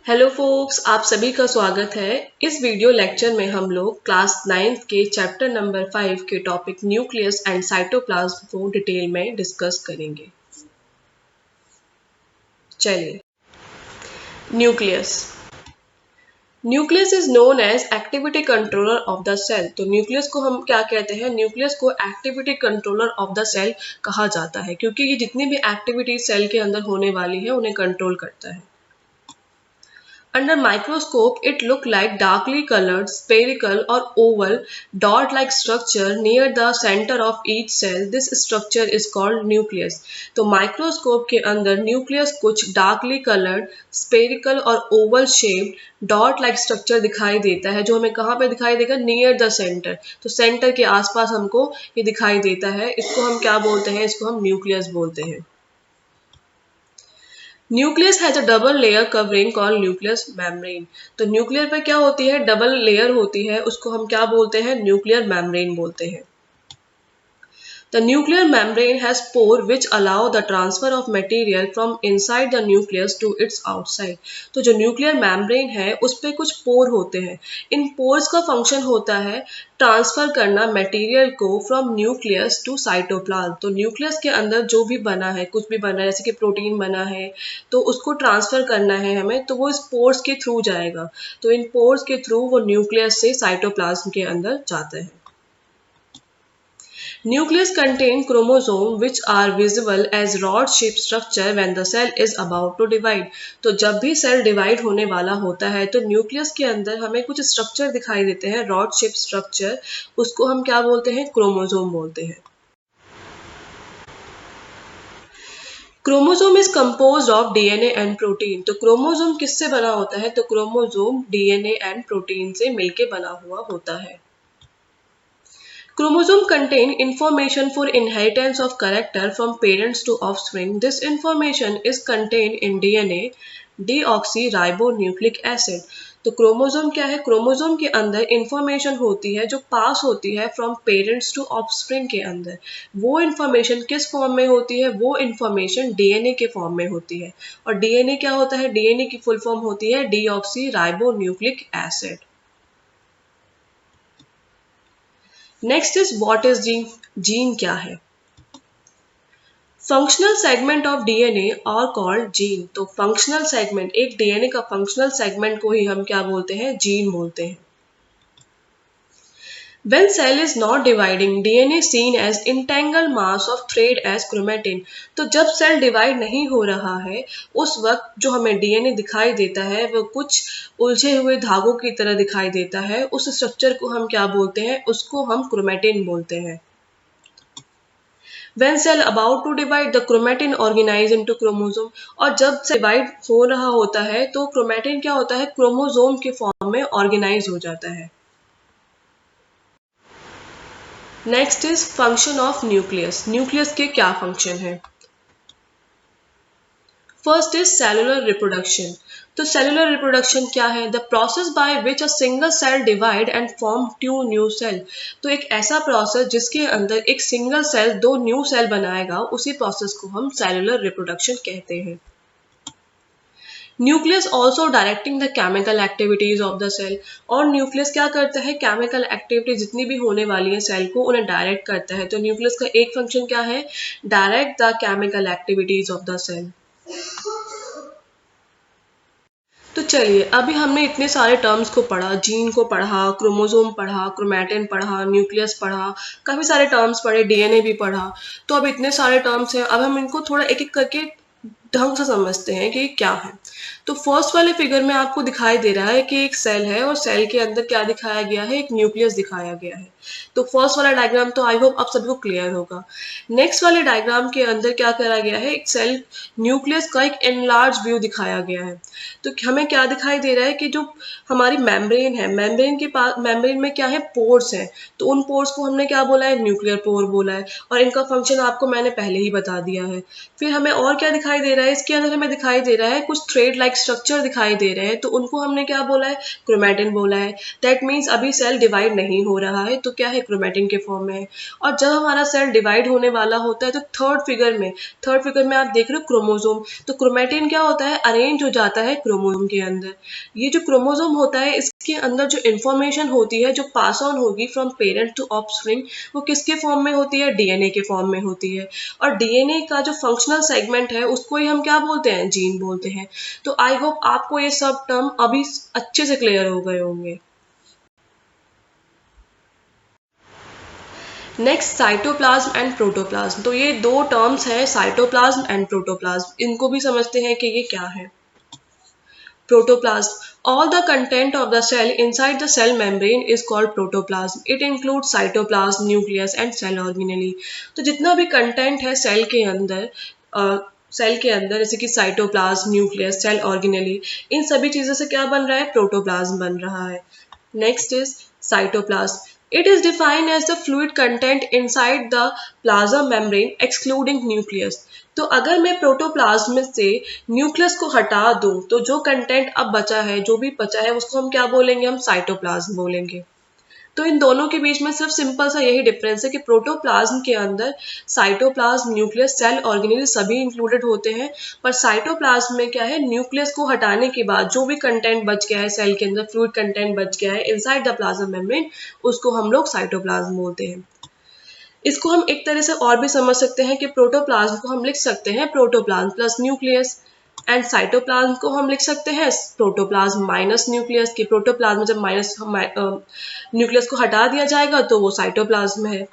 Hello focus, आप सभी का स्वागत है। इस वीडियो लेक्चर में हम लोग क्लास 9 के चैप्टर नंबर 5 के टॉपिक न्यूक्लियस एंड साइटोप्लाज्म को डिटेल में डिस्कस करेंगे। चलिए, nucleus nucleus is known as activity controller of the cell. तो न्यूक्लियस को हम क्या कहते हैं? न्यूक्लियस को activity controller of the cell कहा जाता है, क्योंकि ये जितनी भी एक्टिविटी सेल के अंदर होने वाली है उन्हें कंट्रोल करता है। Under microscope, it looked like darkly colored, spherical or oval, dot-like structure near the center of each cell. This structure is called nucleus. तो माइक्रोस्कोप के अंदर न्यूक्लियस कुछ डार्कली कलर्ड, स्पेरिकल और Oval shaped dot like structure दिखाई देता है, जो हमें कहाँ पे दिखाई देगा? Near the centre. तो सेंटर के आसपास हमको ये दिखाई देता है। इसको हम क्या बोलते हैं? इसको हम न्यूक्लियस बोलते हैं। Nucleus has a double layer covering called nucleus membrane. तो न्यूक्लियर पे क्या होती है? डबल लेयर होती है, उसको हम क्या बोलते हैं? न्यूक्लियर मेम्ब्रेन बोलते हैं। The nuclear membrane has pore which allow the transfer of material from inside the nucleus to its outside. तो जो न्यूक्लियर मेम्ब्रेन है उस पे कुछ पोर होते हैं। इन पोर्स का फंक्शन होता है ट्रांसफर करना मटेरियल को फ्रॉम न्यूक्लियस टू साइटोप्लाज्म। तो न्यूक्लियस के अंदर जो भी बना है, कुछ भी बना है, जैसे कि प्रोटीन बना है, तो उसको ट्रांसफर करना है हमें, तो वो इस पोर्स के थ्रू जाएगा। तो इन पोर्स के थ्रू वो न्यूक्लियस से साइटोप्लाज्म के अंदर जाता है। Nucleus contain chromosome which are visible as rod-shaped structure when the cell is about to divide. तो जब भी सेल डिवाइड होने वाला होता है तो न्यूक्लियस के अंदर हमें कुछ स्ट्रक्चर दिखाई देते हैं, रॉड शेप स्ट्रक्चर। उसको हम क्या बोलते हैं? क्रोमोसोम बोलते हैं। Chromosome is composed of DNA and protein. तो क्रोमोसोम किससे बना होता है? तो क्रोमोसोम डीएनए एंड प्रोटीन से मिलके बना हुआ होता है। Chromosome contain information for inheritance of character from parents to offspring. This information is contained in DNA, deoxyribonucleic acid. तो क्रोमोसोम क्या है? क्रोमोसोम के अंदर इंफॉर्मेशन होती है जो पास होती है फ्रॉम पेरेंट्स टू ऑफस्प्रिंग के अंदर। वो इंफॉर्मेशन किस फॉर्म में होती है? वो इंफॉर्मेशन डीएनए के फॉर्म में होती है। और डीएनए क्या होता है? डीएनए की फुल फॉर्म होती है deoxyribonucleic acid. Next is what is gene. Gene क्या है? Functional segment of DNA are called gene. तो फंक्शनल सेगमेंट, एक डीएनए का फंक्शनल सेगमेंट को ही हम क्या बोलते हैं? जीन बोलते हैं। When cell is not dividing, DNA seen as entangled mass of thread as chromatin. तो जब सेल डिवाइड नहीं हो रहा है उस वक्त जो हमें डीएनए दिखाई देता है वो कुछ उलझे हुए धागों की तरह दिखाई देता है। उस स्ट्रक्चर को हम क्या बोलते हैं? उसको हम क्रोमेटिन बोलते हैं। When cell about to divide, the chromatin organize into chromosome. और जब सेल डिवाइड हो रहा होता है तो क्रोमेटिन क्या होता है? क्रोमोसोम के फॉर्म में ऑर्गेनाइज हो जाता है। Next is function of nucleus. Nucleus के क्या फंक्शन है? First is cellular reproduction. तो सेलुलर रिप्रोडक्शन क्या है? The process by which a single cell divide and form two new cell. तो एक ऐसा प्रोसेस जिसके अंदर एक सिंगल सेल दो न्यू सेल बनाएगा, उसी प्रोसेस को हम सेलुलर रिप्रोडक्शन कहते हैं। Nucleus also directing the chemical activities of the cell. और न्यूक्लियस क्या करता है? केमिकल एक्टिविटी जितनी भी होने वाली है सेल को उन्हें डायरेक्ट करता है। तो न्यूक्लियस का एक फंक्शन क्या है? Direct the chemical activities of the cell. तो चलिए, अभी हमने इतने सारे टर्म्स को पढ़ा, जीन को पढ़ा, क्रोमोसोम पढ़ा, क्रोमैटिन पढ़ा, न्यूक्लियस पढ़ा, काफी सारे टर्म्स पढ़े, डीएनए भी पढ़ा। तो अब इतने सारे टर्म्स हैं, अब हम इनको थोड़ा एक एक करके ढंग से समझते हैं कि क्या है। तो फर्स्ट वाले फिगर में आपको दिखाई दे रहा है कि एक सेल है और सेल के अंदर क्या दिखाया गया है? एक न्यूक्लियस दिखाया गया है। तो फर्स्ट वाला डायग्राम तो आई होप आप सभी को क्लियर होगा। नेक्स्ट वाले डायग्राम के अंदर क्या करा गया है? एक सेल न्यूक्लियस का एक एनलार्ज व्यू दिखाया गया है। तो हमें क्या दिखाई दे रहा है कि जो हमारी मेम्ब्रेन है, मेम्ब्रेन के पास, मेम्ब्रेन में क्या है? पोर्स हैं। तो उन पोर्स को हमने क्या बोला है? न्यूक्लियर पोर बोला है। और इनका फंक्शन आपको मैंने पहले ही बता दिया है। फिर हमें और क्या दिखाई दे रहा है, इसके अंदर हमें दिखाई दे रहा है कुछ थ्रेड लाइक स्ट्रक्चर दिखाई दे रहे हैं, तो उनको हमने क्या बोला है, क्रोमैटिन बोला है। दैट मीन्स अभी सेल डिवाइड नहीं हो रहा है, तो क्या है, क्रोमैटिन के फॉर्म में है। और जब हमारा सेल डिवाइड होने वाला होता है तो थर्ड फिगर में आप देख रहे हो क्रोमोसोम, तो क्रोमैटिन क्या होता है, अरेंज हो जाता है क्रोमोसोम के अंदर। ये जो क्रोमोसोम होता है इसके अंदर जो इन्फॉर्मेशन होती है, जो पास ऑन होगी फ्रॉम पेरेंट टू ऑफस्प्रिंग, वो किसके फॉर्म में होती है, डीएनए के फॉर्म में होती है। और डीएनए का जो फंक्शनल सेगमेंट है उसको ही हम क्या बोलते हैं, जीन बोलते हैं। तो आई होप आपको ये सब टर्म अभी अच्छे से क्लियर हो गए होंगे। नेक्स्ट साइटोप्लाज्म एंड प्रोटोप्लाज्म, तो ये दो टर्म्स हैं, साइटोप्लाज्म एंड प्रोटोप्लाज्म, इनको भी समझते हैं कि ये क्या है। Protoplasm. All the content of the cell inside the cell membrane is called protoplasm. It includes cytoplasm, nucleus and cell organelle. तो जितना भी कंटेंट है सेल के अंदर जैसे कि साइटोप्लाज्म, न्यूक्लियस, सेल ऑर्गेनेली, इन सभी चीजों से क्या बन रहा है, प्रोटोप्लाज्म बन रहा है। Next is cytoplasm. It is defined as the fluid content inside the plasma membrane excluding nucleus. तो अगर मैं प्रोटोप्लाज्म से न्यूक्लियस को हटा दूं तो जो कंटेंट अब बचा है, जो भी बचा है, उसको हम क्या बोलेंगे, हम साइटोप्लाज्म बोलेंगे। तो इन दोनों के बीच में सिर्फ सिंपल सा यही डिफरेंस है कि प्रोटोप्लाज्म के अंदर साइटोप्लाज्म, न्यूक्लियस, सेल ऑर्गेनेल सभी इंक्लूडेड होते हैं, पर साइटोप्लाज्म में क्या है, न्यूक्लियस को हटाने के बाद जो भी कंटेंट बच गया है सेल के अंदर, फ्लूइड कंटेंट बच गया है इनसाइड द प्लाज्मा मेम्ब्रेन, उसको हम लोग साइटोप्लाज्म बोलते हैं। इसको हम एक तरह से और भी समझ सकते हैं कि प्रोटोप्लाज्म को हम लिख सकते हैं protoplasm plus nucleus, and cytoplasm को हम लिख सकते हैं प्रोटोप्लाज्म माइनस न्यूक्लियस, की प्रोटोप्लाज्म जब माइनस न्यूक्लियस को हटा दिया जाएगा तो वो साइटोप्लाज्म है।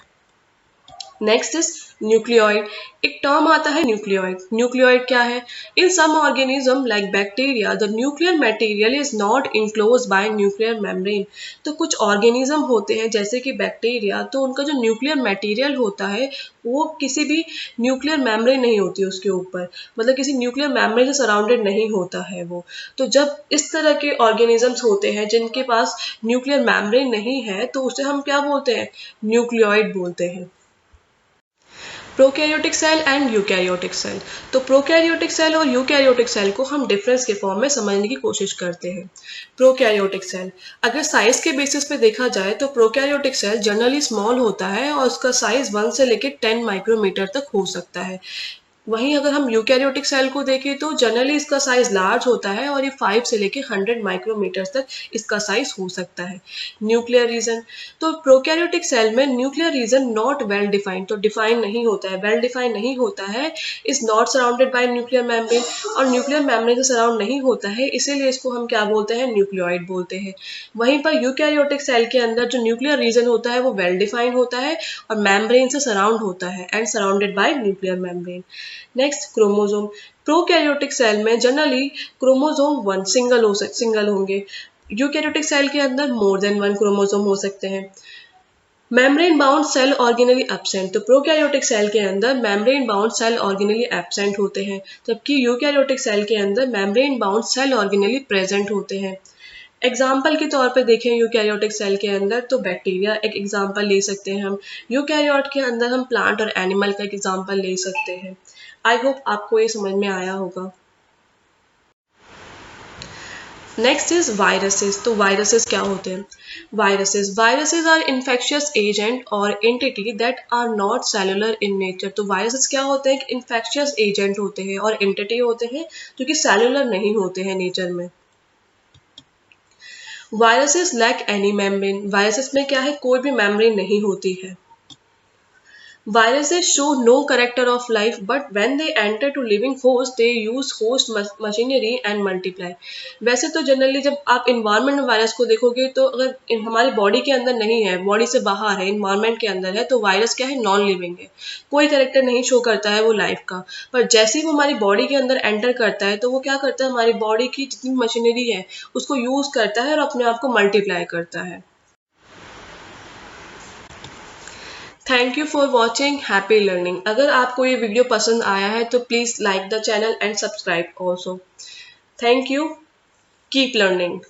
Next is nucleoid. एक टर्म आता है न्यूक्लियोइड. न्यूक्लियोइड क्या है? In some organism like bacteria the nuclear material is not enclose by nuclear membrane. तो कुछ ऑर्गेनिज्म होते हैं जैसे कि बैक्टीरिया, तो उनका जो न्यूक्लियर मटेरियल होता है वो किसी भी न्यूक्लियर मेम्ब्रेन नहीं होती उसके ऊपर, मतलब किसी न्यूक्लियर मेम्ब्रेन से सराउंडेड नहीं होता है वो। तो जब इस तरह के ऑर्गेनिजम्स होते हैं जिनके पास न्यूक्लियर मेम्ब्रेन नहीं है, तो उसे हम क्या बोलते हैं, न्यूक्लियोइड बोलते हैं। Prokaryotic cell and eukaryotic cell. तो प्रोकैरियोटिक सेल और यूकैरियोटिक सेल को हम डिफरेंस के फॉर्म में समझने की कोशिश करते हैं. प्रोकैरियोटिक सेल, अगर साइज के बेसिस पे देखा जाए तो प्रोकैरियोटिक सेल जनरली स्मॉल होता है और उसका साइज 1 से लेकर 10 माइक्रोमीटर तक हो सकता है। वहीं अगर हम यूकैरियोटिक सेल को देखें तो जनरली इसका साइज लार्ज होता है और ये 5 से लेकर 100 माइक्रोमीटर तक इसका साइज हो सकता है। न्यूक्लियर रीजन, तो प्रोकैरियोटिक सेल में nuclear region not well defined, तो डिफाइन नहीं होता है, वेल डिफाइन नहीं होता है, is not surrounded by nuclear membrane, और न्यूक्लियर मेम्ब्रेन से सराउंड नहीं होता है, इसीलिए इसको हम क्या बोलते हैं, न्यूक्लियोइड बोलते हैं। वहीं पर यूकैरियोटिक सेल के अंदर जो न्यूक्लियर रीजन होता है वो वेल डिफाइंड होता है और मेम्ब्रेन से सराउंड होता है and surrounded by nuclear membrane. Next chromosome. Prokaryotic cell में जनरली क्रोमोसोम 1 सिंगल होंगे, यूकैरियोटिक सेल के अंदर मोर देन 1 क्रोमोसोम हो सकते हैं। Membrane bound cell organelle absent, तो प्रोकैरियोटिक सेल के अंदर membrane bound cell organelle absent होते हैं, जबकि यूकैरियोटिक सेल के अंदर membrane bound cell organelle present होते हैं। एग्जाम्पल के तौर पे देखें यूकैरियोटिक सेल के अंदर तो बैक्टीरिया एक एग्जाम्पल ले सकते हैं हम, यूकैरियोट के अंदर हम प्लांट और एनिमल का एक एग्जाम्पल ले सकते हैं। आई होप आपको ये समझ में आया होगा। Next is viruses. तो वायरसेस क्या होते हैं? वायरसेस आर इन्फेक्शियस एजेंट और entity that are not cellular in nature. तो वायरसेस क्या होते हैं? इन्फेक्शियस एजेंट होते हैं और एंटिटी होते हैं जो कि सेलुलर नहीं होते हैं नेचर में। Viruses lack any membrane. Viruses में क्या है? कोई भी मेम्ब्रेन नहीं होती है। Viruses show no character of life, but when they enter to living host, they use host machinery and multiply. वैसे तो जनरली जब आप इन्वायरमेंट में वायरस को देखोगे तो अगर हमारी बॉडी के अंदर नहीं है, बॉडी से बाहर है, इन्वायरमेंट के अंदर है, तो वायरस क्या है? नॉन लिविंग है, कोई कैरेक्टर नहीं शो करता है वो लाइफ का। पर जैसे ही वो हमारी बॉडी के अंदर एंटर करता है तो वो क्या करता है? हमारी बॉडी की जितनी मशीनरी है उसको यूज करता है और अपने आप को मल्टीप्लाई करता है। Thank you for watching. Happy learning. अगर आपको ये वीडियो पसंद आया है तो please like the channel and subscribe also. Thank you. Keep learning.